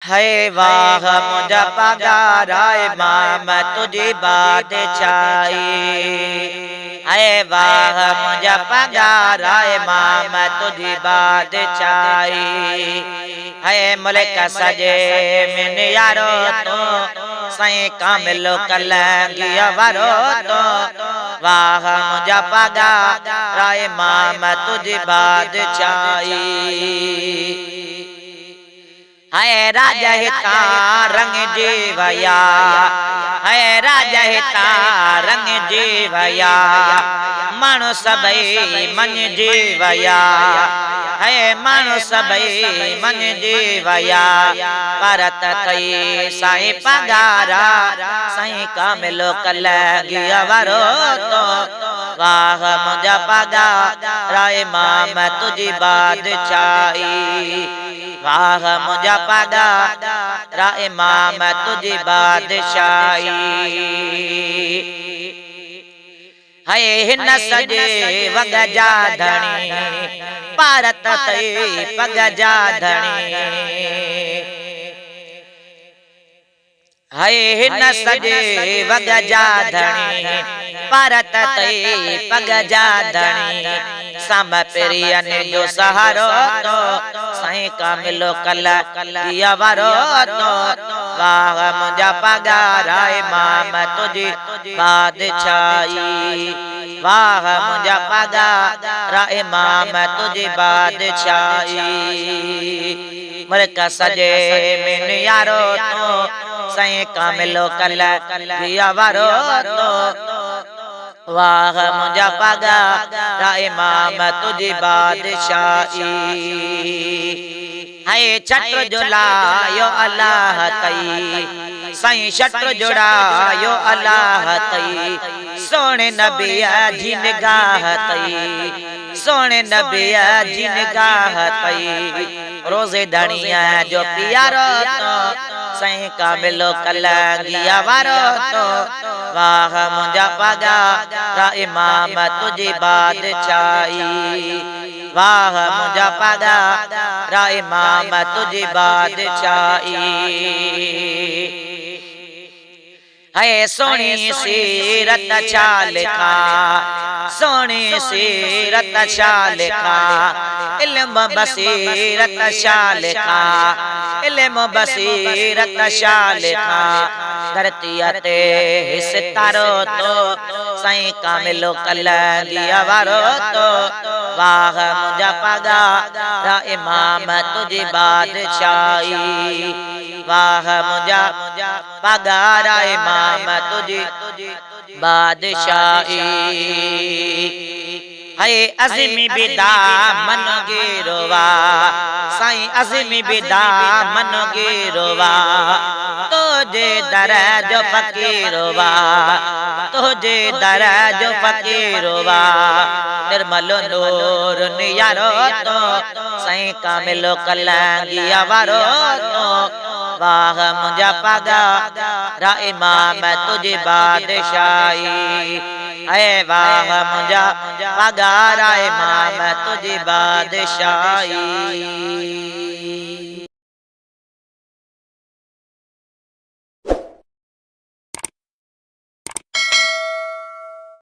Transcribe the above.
है वाह मुझा पगारा इमाम तुझी बादशाही। है वाह मुझा पगारा इमाम तुझी बादशाही। है मुल्क सजे में यारो तो सही कामिलो कलंगिया वारो तो वाह मुझा पगारा इमाम तुझी बादशाही। है राजा हिता रंग जीवया। है राजा हिता रंग जीवया। मानो सबई मन जीवया। है मानो सबई मन जीवया। परत थई साईं पगारा साईं कामिलो कलंगिया वारो तो वाह मुझा पगारा इमाम तुझी बादशाही। वाह मुझा पगारा इमाम तुझी बादशाही। है हिन सजे वग जा धणी भारत ते पग जा धणी। है हिन सजे वग जा धणी भारत ते पग जा धणी। सम पेरियन जो सहारो तो साईं कामिलो कलंगिया वारो तो वाह मुझा पगारा इमाम तुझी बादशाही। वाह मुझा पगारा इमाम तुझी बादशाही। मुल्क सजे में यारो तो साईं कामिलो कलंगिया वारो तो वाह मुझा पगारा इमाम तुझी बादशाही। है छत्र जुलायो अल्लाह तई साईं छत्र जुड़ायो अल्लाह तई। सोने नबिया जी निगाह तई सोने नबिया जी निगाह तई। रोजे धनिया जो प्यारो तो साईं कामिलो कलंगिया वारो तो वाह मुझा पगारा इमाम तुझी बादशाही। वाह मुझा पगारा इमाम तुझी बादशाही। है सोनी सीरत चाल का सोनी सीरत शाल का। इल्म बसीरत शाल का इल्म बसीरत शाल का। धरती ते सितारो तो साईं कामिलो कलंगिया वारो तो वाह मुझा पगारा इमाम तुझी बादशाही। वाह मुझा पगारा इमाम तुझी बादशाही। है अज़मी बिदा मन गिरोवा साईं अज़मी बिदा मन गिरोवा। तुझे दर जो फकीरोवा तुझे दर जो फकीरोवा। निर्मल नूर नियारो तो साईं कामिलो कलंगिया वारो तो वाह मुझा पगारा इमाम तुझी बादशाही। है वाह मुझा पगारा इमाम तुझी बादशाही।